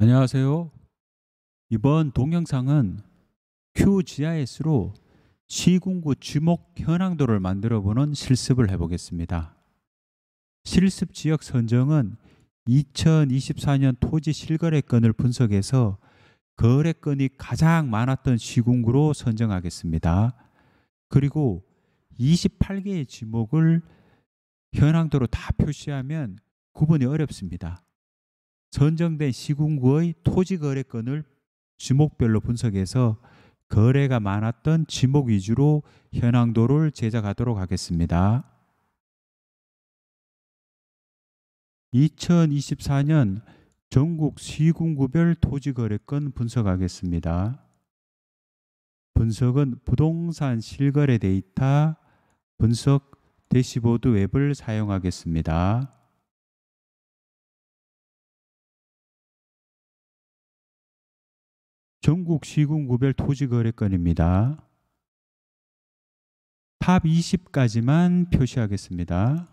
안녕하세요. 이번 동영상은 QGIS로 시군구 지목 현황도를 만들어 보는 실습을 해보겠습니다. 실습 지역 선정은 2024년 토지 실거래건을 분석해서 거래건이 가장 많았던 시군구로 선정하겠습니다. 그리고 28개의 지목을 현황도로 다 표시하면 구분이 어렵습니다. 선정된 시군구의 토지 거래건을 지목별로 분석해서 거래가 많았던 지목 위주로 현황도를 제작하도록 하겠습니다. 2024년 전국 시군구별 토지 거래건 분석하겠습니다. 분석은 부동산 실거래 데이터 분석 대시보드 웹을 사용하겠습니다. 전국 시군구별 토지 거래건입니다. 탑 20까지만 표시하겠습니다.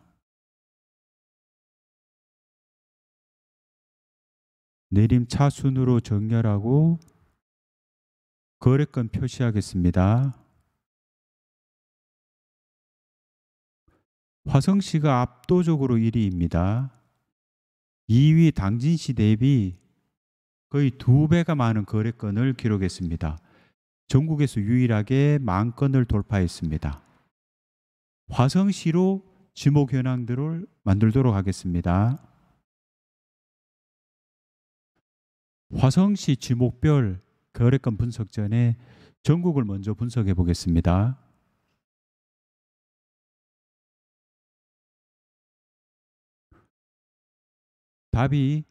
내림 차순으로 정렬하고 거래건 표시하겠습니다. 화성시가 압도적으로 1위입니다. 2위 당진시 대비 거의 2배가 많은 거래건을 기록했습니다. 전국에서 유일하게 10,000건을 돌파했습니다. 화성시로 지목 현황들을 만들도록 하겠습니다. 화성시 지목별 거래건 분석 전에 전국을 먼저 분석해 보겠습니다. 답이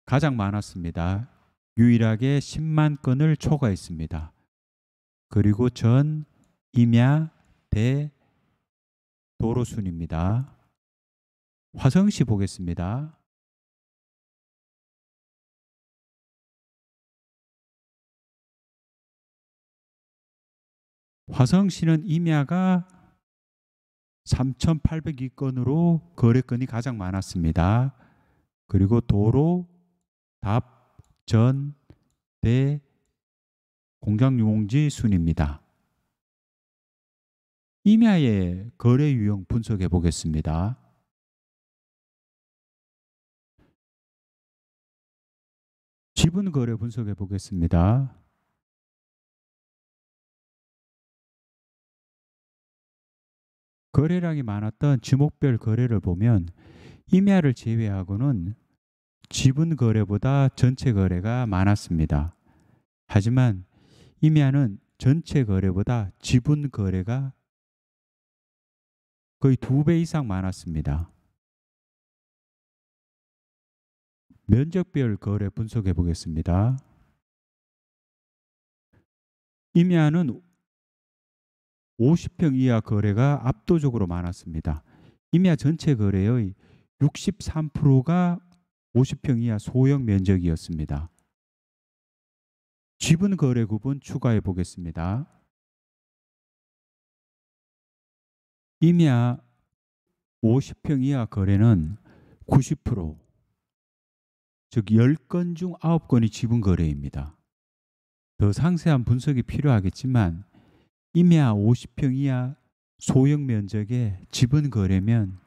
가장 많았습니다. 유일하게 10만 건을 초과했습니다. 그리고 전, 임야, 대, 도로순입니다. 화성시 보겠습니다. 화성시는 임야가 3,802건으로 거래건이 가장 많았습니다. 그리고 도로, 답, 전, 대, 공장용지 순입니다. 임야의 거래 유형 분석해 보겠습니다. 지분 거래 분석해 보겠습니다. 거래량이 많았던 지목별 거래를 보면 임야를 제외하고는 지분 거래보다 전체 거래가 많았습니다. 하지만 임야는 전체 거래보다 지분 거래가 거의 2배 이상 많았습니다. 면적별 거래 분석해 보겠습니다. 임야는 50평 이하 거래가 압도적으로 많았습니다. 임야 전체 거래의 63%가 50평 이하 소형 면적이었습니다. 지분 거래 구분 추가해 보겠습니다. 임야 50평 이하 거래는 90%, 즉 10건 중 9건이 지분 거래입니다. 더 상세한 분석이 필요하겠지만 임야 50평 이하 소형 면적의 지분 거래면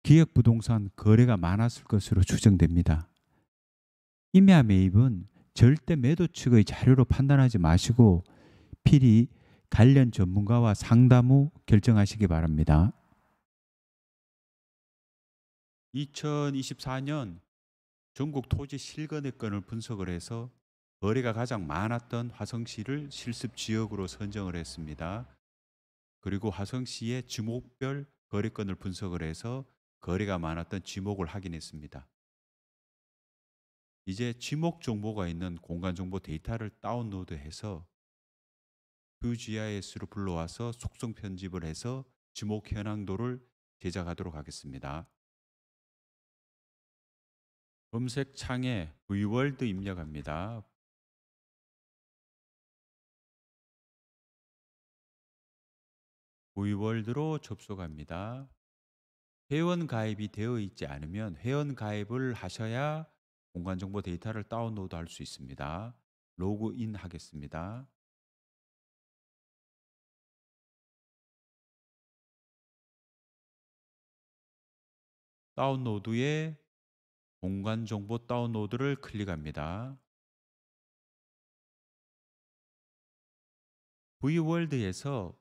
기획부동산 거래가 많았을 것으로 추정됩니다. 임야 매입은 절대 매도 측의 자료로 판단하지 마시고 필히 관련 전문가와 상담 후 결정하시기 바랍니다. 2024년 전국 토지 실거래건을 분석을 해서 거래가 가장 많았던 화성시를 실습 지역으로 선정을 했습니다. 그리고 화성시의 지목별 거래건을 분석을 해서 거래가 많았던 지목을 확인했습니다. 이제 지목 정보가 있는 공간 정보 데이터를 다운로드해서 QGIS로 불러와서 속성 편집을 해서 지목 현황도를 제작하도록 하겠습니다. 검색 창에 V월드 입력합니다. V월드로 접속합니다. 회원 가입이 되어 있지 않으면 회원 가입을 하셔야 공간 정보 데이터를 다운로드 할 수 있습니다. 로그인 하겠습니다. 다운로드에 공간 정보 다운로드를 클릭합니다. V월드에서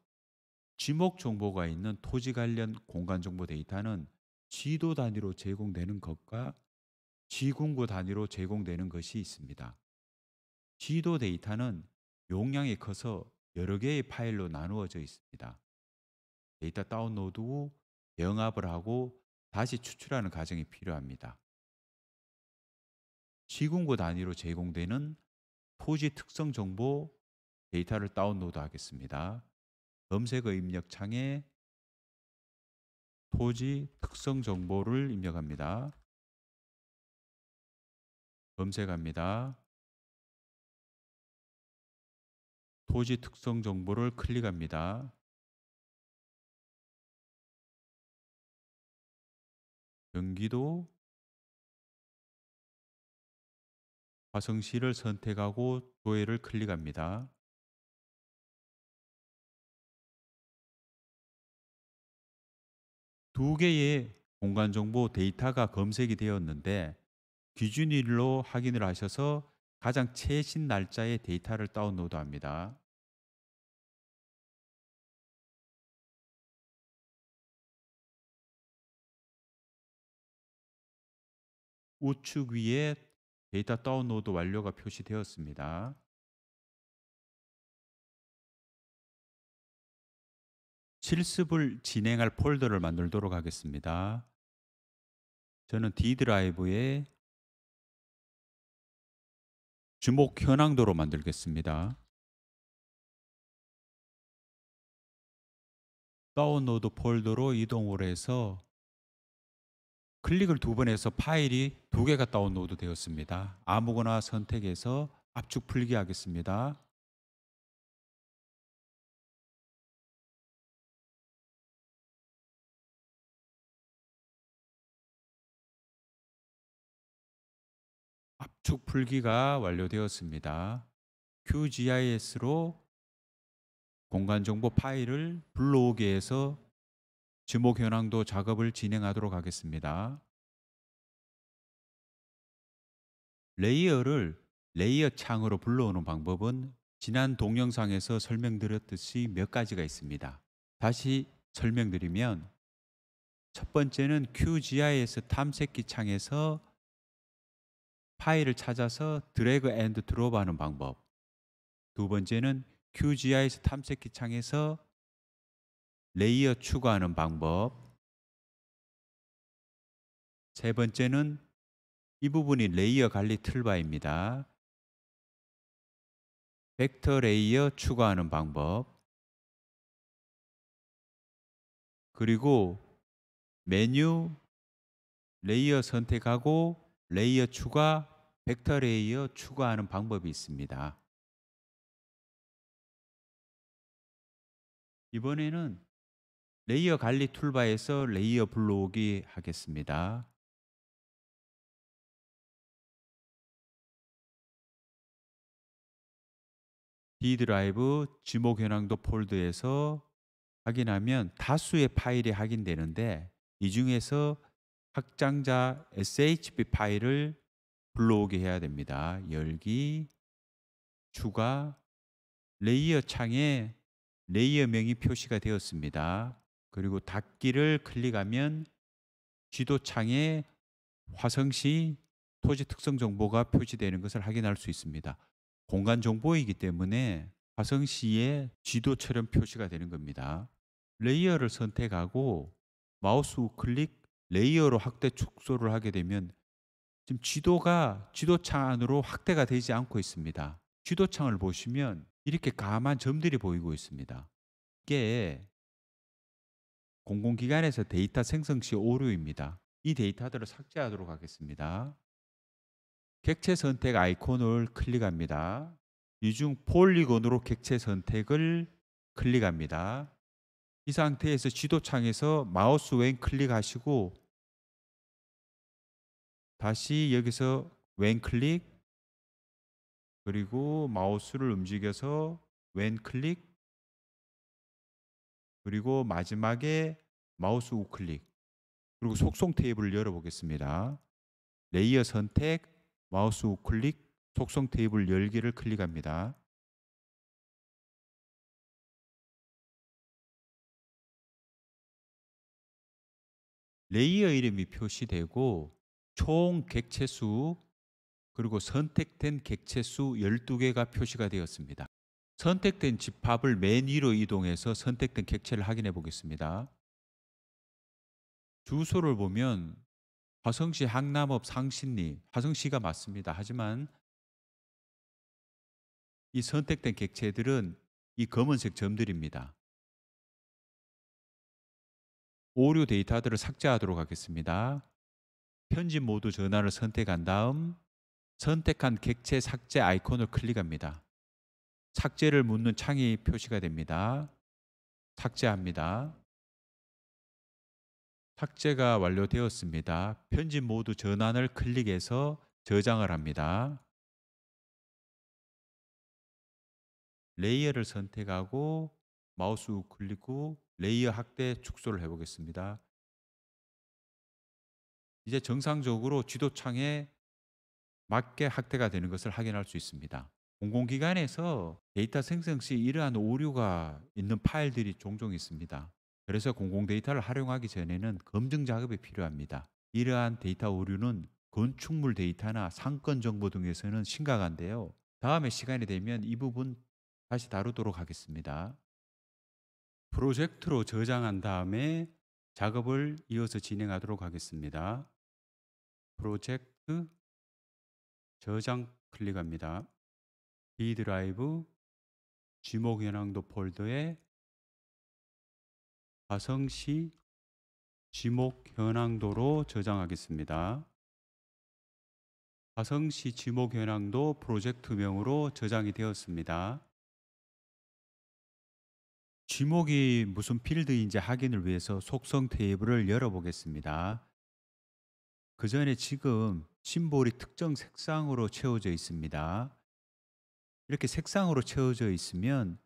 지목 정보가 있는 토지 관련 공간 정보 데이터는 지도 단위로 제공되는 것과 지궁구 단위로 제공되는 것이 있습니다. 지도 데이터는 용량이 커서 여러 개의 파일로 나누어져 있습니다. 데이터 다운로드 후 영압을 하고 다시 추출하는 과정이 필요합니다. 지궁구 단위로 제공되는 토지 특성 정보 데이터를 다운로드 하겠습니다. 검색어 입력 창에 토지 특성 정보를 입력합니다. 검색합니다. 토지 특성 정보를 클릭합니다. 경기도 화성시를 선택하고 조회를 클릭합니다. 두 개의 공간 정보 데이터가 검색이 되었는데 기준일로 확인을 하셔서 가장 최신 날짜의 데이터를 다운로드합니다. 우측 위에 데이터 다운로드 완료가 표시되었습니다. 실습을 진행할 폴더를 만들도록 하겠습니다. 저는 D 드라이브에 주목 현황도로 만들겠습니다. 다운로드 폴더로 이동을 해서 클릭을 2번 해서 파일이 2개가 다운로드 되었습니다. 아무거나 선택해서 압축 풀기 하겠습니다. 압축 풀기가 완료되었습니다. QGIS로 공간 정보 파일을 불러오게 해서 지목 현황도 작업을 진행하도록 하겠습니다. 레이어를 레이어 창으로 불러오는 방법은 지난 동영상에서 설명드렸듯이 몇 가지가 있습니다. 다시 설명드리면 첫 번째는 QGIS 탐색기 창에서 파일을 찾아서 드래그 앤드 드롭하는 방법. 두 번째는 QGIS 탐색기 창에서 레이어 추가하는 방법. 세 번째는 이 부분이 레이어 관리 툴바입니다. 벡터 레이어 추가하는 방법. 그리고 메뉴 레이어 선택하고 레이어 추가, 벡터 레이어 추가하는 방법이 있습니다. 이번에는 레이어 관리 툴바에서 레이어 불러오기 하겠습니다. D 드라이브 지목 현황도 폴더에서 확인하면 다수의 파일이 확인되는데 이 중에서 확장자 SHP 파일을 불러오게 해야 됩니다. 열기, 추가, 레이어 창에 레이어명이 표시가 되었습니다. 그리고 닫기를 클릭하면 지도창에 화성시 토지 특성 정보가 표시되는 것을 확인할 수 있습니다. 공간 정보이기 때문에 화성시의 지도처럼 표시가 되는 겁니다. 레이어를 선택하고 마우스 우클릭 레이어로 확대 축소를 하게 되면 지금 지도가 지도창 안으로 확대가 되지 않고 있습니다. 지도창을 보시면 이렇게 까만 점들이 보이고 있습니다. 이게 공공기관에서 데이터 생성 시 오류입니다. 이 데이터들을 삭제하도록 하겠습니다. 객체 선택 아이콘을 클릭합니다. 이 중 폴리곤으로 객체 선택을 클릭합니다. 이 상태에서 지도창에서 마우스 왼 클릭하시고 다시 여기서 왼 클릭, 그리고 마우스를 움직여서 왼 클릭, 그리고 마지막에 마우스 우클릭, 그리고 속성 테이블을 열어보겠습니다. 레이어 선택, 마우스 우클릭, 속성 테이블 열기를 클릭합니다. 레이어 이름이 표시되고 총 객체수 그리고 선택된 객체수 12개가 표시가 되었습니다. 선택된 집합을 맨 위로 이동해서 선택된 객체를 확인해 보겠습니다. 주소를 보면 화성시 항남읍 상신리, 화성시가 맞습니다. 하지만 이 선택된 객체들은 이 검은색 점들입니다. 오류 데이터들을 삭제하도록 하겠습니다. 편집 모드 전환을 선택한 다음 선택한 객체 삭제 아이콘을 클릭합니다. 삭제를 묻는 창이 표시가 됩니다. 삭제합니다. 삭제가 완료되었습니다. 편집 모드 전환을 클릭해서 저장을 합니다. 레이어를 선택하고 마우스 우클릭 후 레이어 확대 축소를 해보겠습니다. 이제 정상적으로 지도창에 맞게 확대가 되는 것을 확인할 수 있습니다. 공공기관에서 데이터 생성 시 이러한 오류가 있는 파일들이 종종 있습니다. 그래서 공공 데이터를 활용하기 전에는 검증 작업이 필요합니다. 이러한 데이터 오류는 건축물 데이터나 상권 정보 등에서는 심각한데요. 다음에 시간이 되면 이 부분 다시 다루도록 하겠습니다. 프로젝트로 저장한 다음에 작업을 이어서 진행하도록 하겠습니다. 프로젝트 저장 클릭합니다. B 드라이브 지목 현황도 폴더에 화성시 지목 현황도로 저장하겠습니다. 화성시 지목 현황도 프로젝트명으로 저장이 되었습니다. 지목이 무슨 필드인지 확인을 위해서 속성 테이블을 열어보겠습니다. 그 전에 지금 심볼이 특정 색상으로 채워져 있습니다. 이렇게 색상으로 채워져 있으면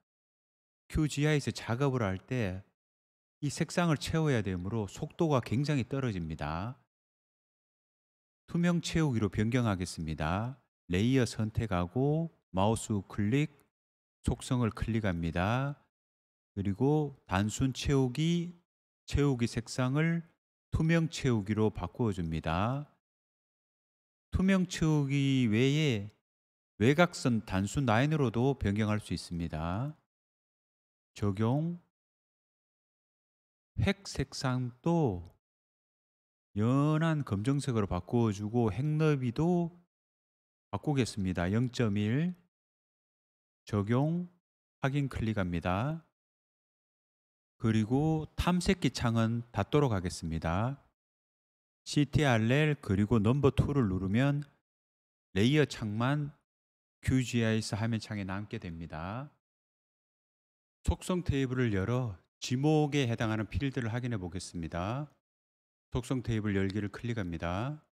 QGIS에서 작업을 할 때 이 색상을 채워야 되므로 속도가 굉장히 떨어집니다. 투명 채우기로 변경하겠습니다. 레이어 선택하고 마우스 클릭, 속성을 클릭합니다. 그리고 단순 채우기 색상을 투명 채우기로 바꾸어 줍니다. 투명 채우기 외에 외곽선 단순 라인으로도 변경할 수 있습니다. 적용 획 색상도 연한 검정색으로 바꾸어 주고 획 너비도 바꾸겠습니다. 0.1 적용 확인 클릭합니다. 그리고 탐색기 창은 닫도록 하겠습니다. CTRL 그리고 넘버 2를 누르면 레이어 창만 QGIS 화면창에 남게 됩니다. 속성 테이블을 열어 지목에 해당하는 필드를 확인해 보겠습니다. 속성 테이블 열기를 클릭합니다.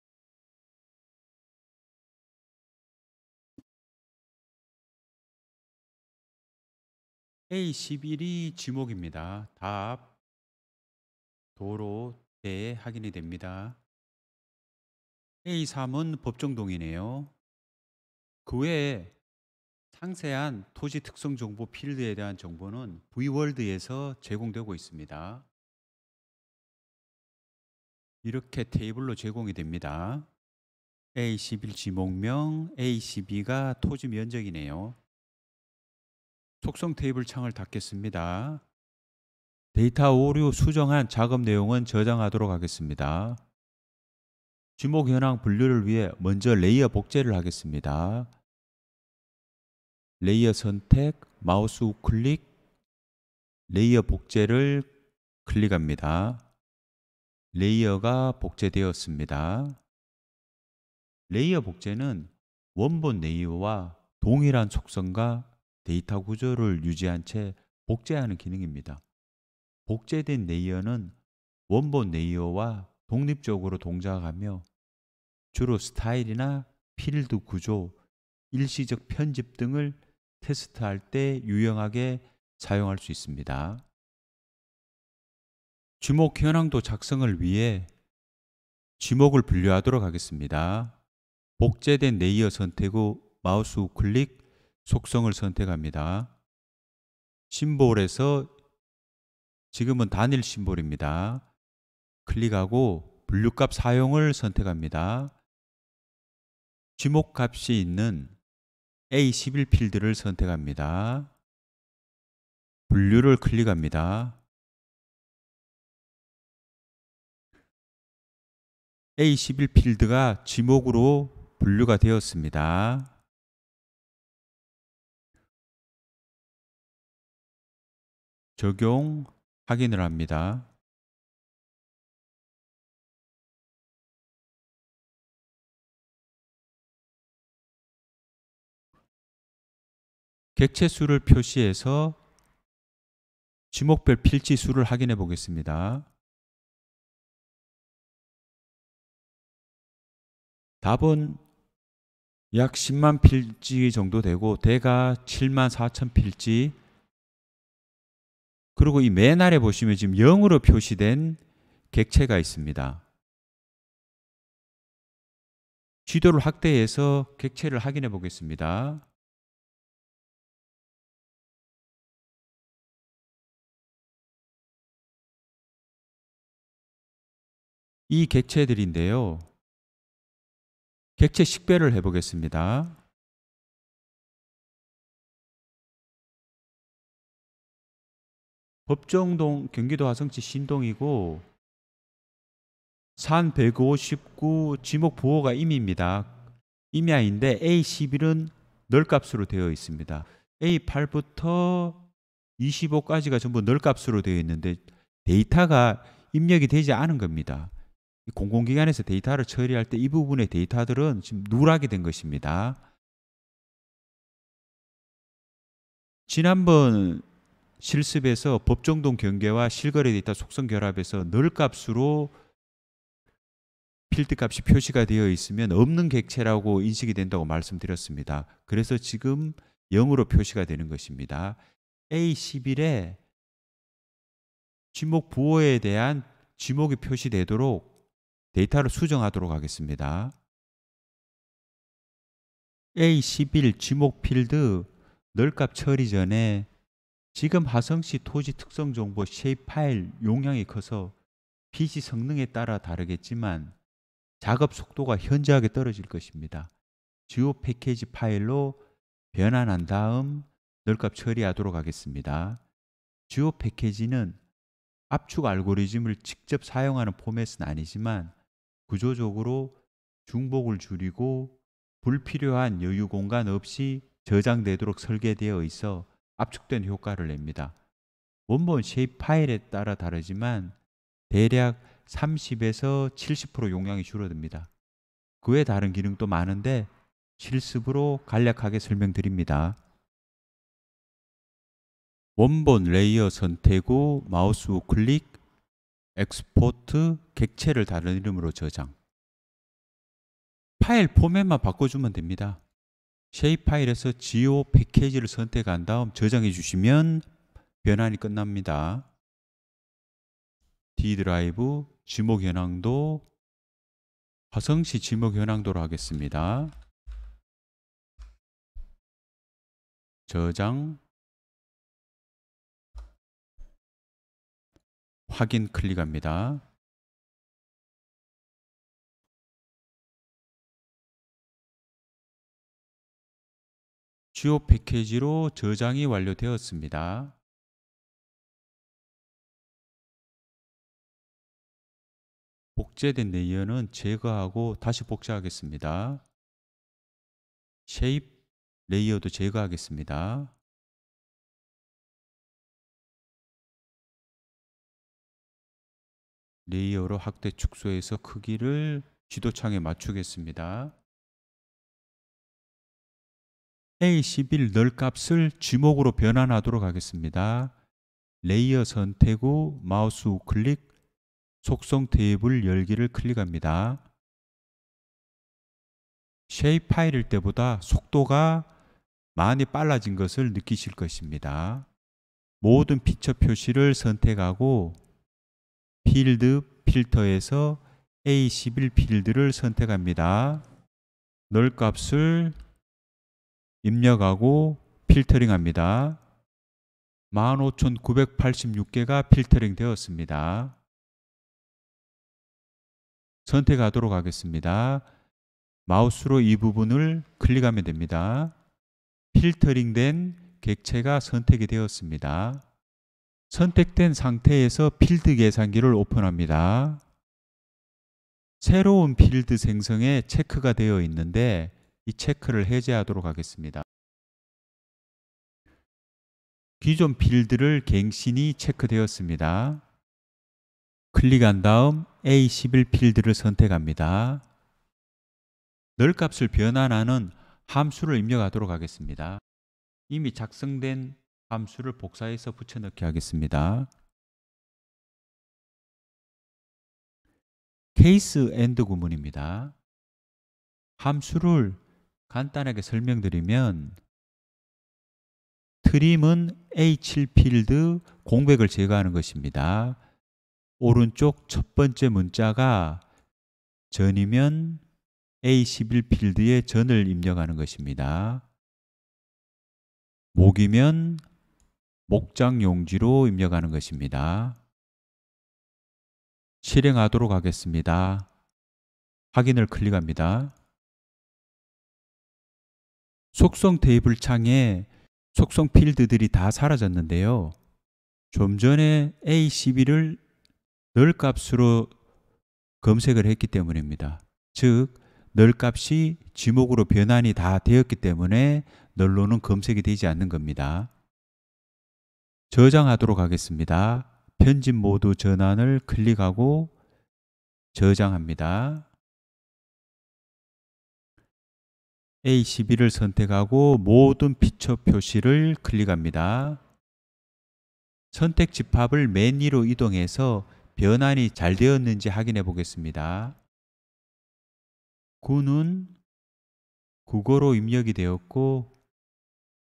A11이 지목입니다. 답, 도로, 대 확인이 됩니다. A3은 법정동이네요. 그 외에 상세한 토지 특성 정보 필드에 대한 정보는 V월드에서 제공되고 있습니다. 이렇게 테이블로 제공이 됩니다. A11 지목명, A12가 토지 면적이네요. 속성 테이블 창을 닫겠습니다. 데이터 오류 수정한 작업 내용은 저장하도록 하겠습니다. 지목 현황 분류를 위해 먼저 레이어 복제를 하겠습니다. 레이어 선택, 마우스 우클릭, 레이어 복제를 클릭합니다. 레이어가 복제되었습니다. 레이어 복제는 원본 레이어와 동일한 속성과 데이터 구조를 유지한 채 복제하는 기능입니다. 복제된 레이어는 원본 레이어와 독립적으로 동작하며 주로 스타일이나 필드 구조, 일시적 편집 등을 테스트할 때 유용하게 사용할 수 있습니다. 지목 현황도 작성을 위해 지목을 분류하도록 하겠습니다. 복제된 레이어 선택 후 마우스 우클릭, 속성을 선택합니다. 심볼에서 지금은 단일 심볼입니다. 클릭하고 분류값 사용을 선택합니다. 지목 값이 있는 A11 필드를 선택합니다. 분류를 클릭합니다. A11 필드가 지목으로 분류가 되었습니다. 적용 확인을 합니다. 객체 수를 표시해서 지목별 필지 수를 확인해 보겠습니다. 답은 약 10만 필지 정도 되고 대가 7만 4천 필지, 그리고 이 맨 아래 보시면 지금 0으로 표시된 객체가 있습니다. 지도를 확대해서 객체를 확인해 보겠습니다. 이 객체들인데요. 객체 식별을 해 보겠습니다. 법정동 경기도 화성시 신동이고 산 159 지목 부호가 임입니다. 임야인데 A11은 널값으로 되어 있습니다. A8부터 25까지가 전부 널값으로 되어 있는데 데이터가 입력이 되지 않은 겁니다. 공공기관에서 데이터를 처리할 때 이 부분의 데이터들은 지금 누락이 된 것입니다. 지난번 실습에서 법정동 경계와 실거래 데이터 속성 결합해서 널값으로 필드 값이 표시가 되어 있으면 없는 객체라고 인식이 된다고 말씀드렸습니다. 그래서 지금 0으로 표시가 되는 것입니다. A11에 지목 부호에 대한 지목이 표시되도록 데이터를 수정하도록 하겠습니다. A11 지목 필드 널값 처리 전에 지금 화성시 토지 특성 정보 쉐입 파일 용량이 커서 PC 성능에 따라 다르겠지만 작업 속도가 현저하게 떨어질 것입니다. 지오 패키지 파일로 변환한 다음 널값 처리하도록 하겠습니다. 지오 패키지는 압축 알고리즘을 직접 사용하는 포맷은 아니지만 구조적으로 중복을 줄이고 불필요한 여유 공간 없이 저장되도록 설계되어 있어 압축된 효과를 냅니다. 원본 쉐입 파일에 따라 다르지만 대략 30에서 70% 용량이 줄어듭니다. 그 외 다른 기능도 많은데 실습으로 간략하게 설명드립니다. 원본 레이어 선택 후 마우스 우클릭, 엑스포트, 객체를 다른 이름으로 저장. 파일 포맷만 바꿔주면 됩니다. 쉐입 파일에서 지오 패키지를 선택한 다음 저장해 주시면 변환이 끝납니다. D 드라이브 지목 현황도 화성시 지목 현황도로 하겠습니다. 저장, 확인 클릭합니다. 지오 패키지로 저장이 완료되었습니다. 복제된 레이어는 제거하고 다시 복제하겠습니다. 쉐입 레이어도 제거하겠습니다. 레이어로 확대 축소해서 크기를 지도창에 맞추겠습니다. A11 널값을 지목으로 변환하도록 하겠습니다. 레이어 선택 후 마우스 우클릭, 속성 테이블 열기를 클릭합니다. 쉐입 파일일 때보다 속도가 많이 빨라진 것을 느끼실 것입니다. 모든 피처 표시를 선택하고 필드 필터에서 A11 필드를 선택합니다. 널 값을 입력하고 필터링 합니다. 15,986개가 필터링 되었습니다. 선택하도록 하겠습니다. 마우스로 이 부분을 클릭하면 됩니다. 필터링된 객체가 선택이 되었습니다. 선택된 상태에서 필드 계산기를 오픈합니다. 새로운 필드 생성에 체크가 되어 있는데 이 체크를 해제하도록 하겠습니다. 기존 필드를 갱신이 체크되었습니다. 클릭한 다음 A11 필드를 선택합니다. 널 값을 변환하는 함수를 입력하도록 하겠습니다. 이미 작성된 함수를 복사해서 붙여넣기 하겠습니다. 케이스 엔드 구문입니다. 함수를 간단하게 설명드리면 트림은 A7 필드 공백을 제거하는 것입니다. 오른쪽 첫 번째 문자가 전이면 A11 필드에 전을 입력하는 것입니다. 목이면 목장 용지로 입력하는 것입니다. 실행하도록 하겠습니다. 확인을 클릭합니다. 속성 테이블 창에 속성 필드들이 다 사라졌는데요. 좀 전에 A11을 널 값으로 검색을 했기 때문입니다. 즉, 널 값이 지목으로 변환이 다 되었기 때문에 널로는 검색이 되지 않는 겁니다. 저장하도록 하겠습니다. 편집 모드 전환을 클릭하고 저장합니다. A11을 선택하고 모든 피처 표시를 클릭합니다. 선택 집합을 맨 위로 이동해서 변환이 잘 되었는지 확인해 보겠습니다. 구는 국어로 입력이 되었고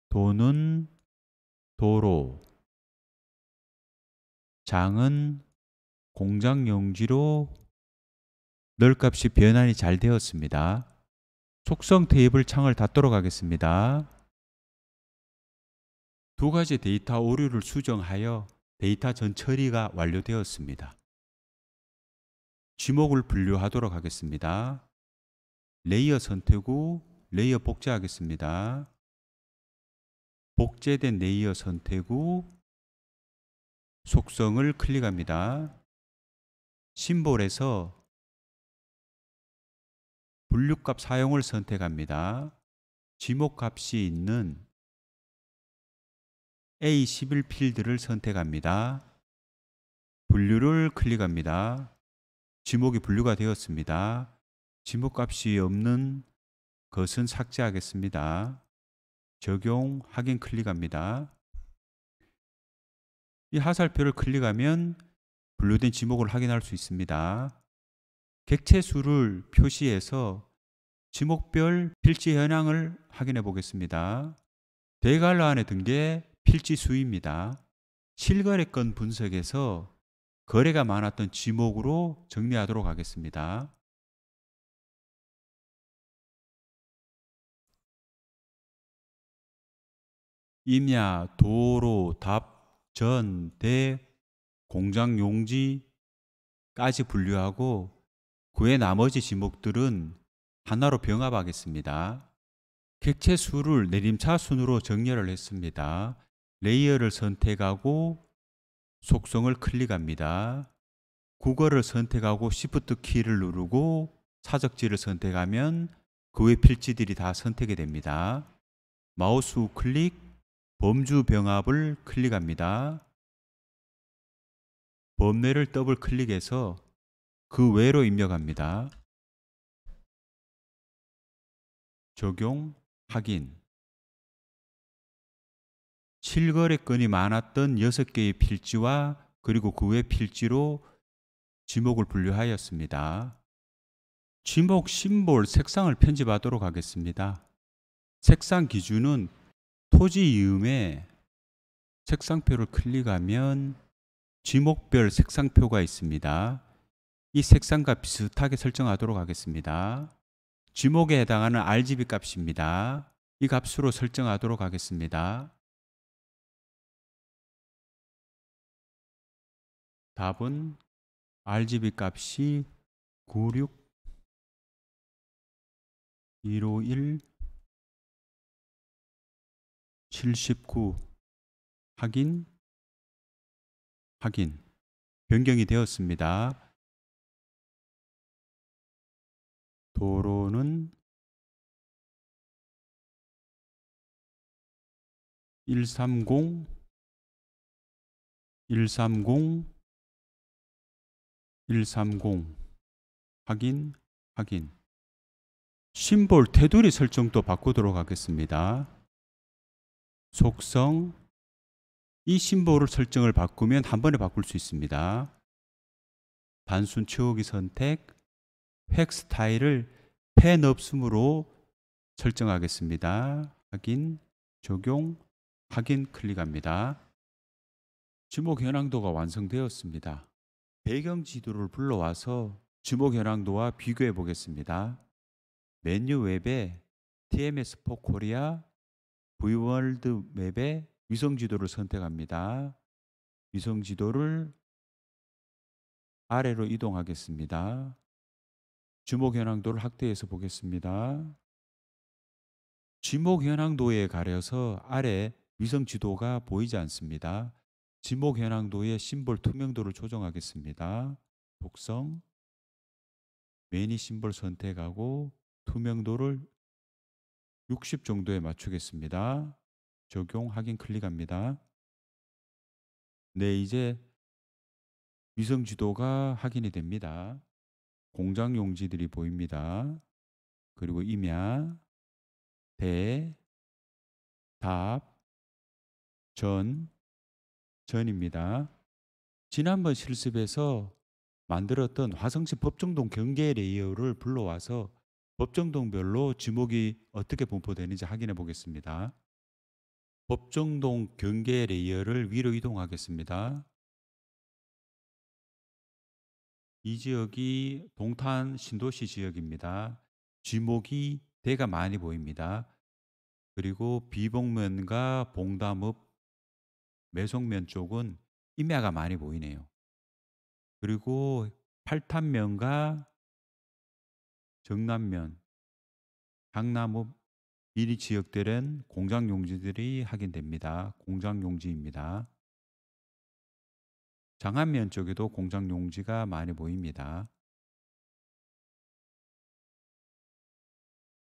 도는 도로, 장은 공장 용지로 널 값이 변환이 잘 되었습니다. 속성 테이블 창을 닫도록 하겠습니다. 두 가지 데이터 오류를 수정하여 데이터 전 처리가 완료되었습니다. 지목을 분류하도록 하겠습니다. 레이어 선택 후 레이어 복제하겠습니다. 복제된 레이어 선택 후 속성을 클릭합니다. 심볼에서 분류값 사용을 선택합니다. 지목값이 있는 A11 필드를 선택합니다. 분류를 클릭합니다. 지목이 분류가 되었습니다. 지목값이 없는 것은 삭제하겠습니다. 적용, 확인 클릭합니다. 이 하살표를 클릭하면 분류된 지목을 확인할 수 있습니다. 객체 수를 표시해서 지목별 필지 현황을 확인해 보겠습니다. 대괄호 안에 든 게 필지 수입니다. 실거래건 분석에서 거래가 많았던 지목으로 정리하도록 하겠습니다. 임야, 도로, 답, 전, 대, 공장 용지까지 분류하고 그의 나머지 지목들은 하나로 병합하겠습니다. 객체 수를 내림차 순으로 정렬을 했습니다. 레이어를 선택하고 속성을 클릭합니다. 국어를 선택하고 Shift 키를 누르고 사적지를 선택하면 그 외 필지들이 다 선택이 됩니다. 마우스 우클릭, 범주 병합을 클릭합니다. 범례를 더블 클릭해서 그 외로 입력합니다. 적용, 확인. 실거래건이 많았던 6개의 필지와 그리고 그 외 필지로 지목을 분류하였습니다. 지목 심볼 색상을 편집하도록 하겠습니다. 색상 기준은 토지 이음에 색상표를 클릭하면 지목별 색상표가 있습니다. 이 색상과 비슷하게 설정하도록 하겠습니다. 지목에 해당하는 RGB 값입니다. 이 값으로 설정하도록 하겠습니다. 답은 RGB 값이 96, 151, 79 확인 변경이 되었습니다. 도로는 130 확인 심볼 테두리 설정도 바꾸도록 하겠습니다. 속성 이 심볼을 설정을 바꾸면 한 번에 바꿀 수 있습니다. 단순 채우기 선택 획 스타일을 펜 없음으로 설정하겠습니다. 확인 적용 확인 클릭합니다. 지목 현황도가 완성되었습니다. 배경 지도를 불러와서 지목 현황도와 비교해 보겠습니다. 메뉴 웹에 TMS4 코리아 V월드 맵에 위성 지도를 선택합니다. 위성 지도를 아래로 이동하겠습니다. 지목 현황도를 확대해서 보겠습니다. 지목 현황도에 가려서 아래 위성 지도가 보이지 않습니다. 지목 현황도의 심볼 투명도를 조정하겠습니다. 독성 매니 심볼 선택하고 투명도를 60 정도에 맞추겠습니다. 적용 확인 클릭합니다. 네, 이제 위성 지도가 확인이 됩니다. 공장 용지들이 보입니다. 그리고 임야, 대, 답, 전입니다. 지난번 실습에서 만들었던 화성시 법정동 경계 레이어를 불러와서 법정동별로 지목이 어떻게 분포되는지 확인해 보겠습니다. 법정동 경계 레이어를 위로 이동하겠습니다. 이 지역이 동탄 신도시 지역입니다. 지목이 대가 많이 보입니다. 그리고 비봉면과 봉담읍, 매송면 쪽은 임야가 많이 보이네요. 그리고 팔탄면과 정남면, 강남읍 이 지역들은 공장 용지들이 확인됩니다. 공장 용지입니다. 장안면 쪽에도 공장 용지가 많이 보입니다.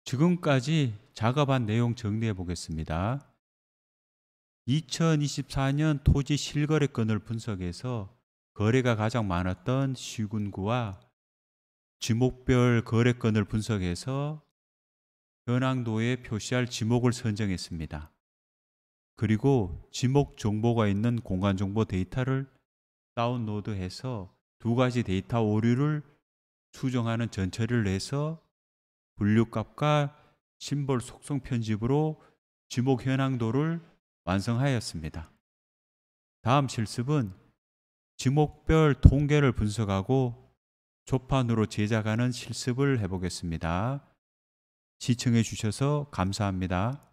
지금까지 작업한 내용 정리해 보겠습니다. 2024년 토지 실거래 건을 분석해서 거래가 가장 많았던 시군구와 지목별 거래 건을 분석해서 현황도에 표시할 지목을 선정했습니다. 그리고 지목 정보가 있는 공간정보 데이터를 다운로드해서 두 가지 데이터 오류를 수정하는 전처리를 해서 분류값과 심볼 속성 편집으로 지목 현황도를 완성하였습니다. 다음 실습은 지목별 통계를 분석하고 조판으로 제작하는 실습을 해보겠습니다. 시청해 주셔서 감사합니다.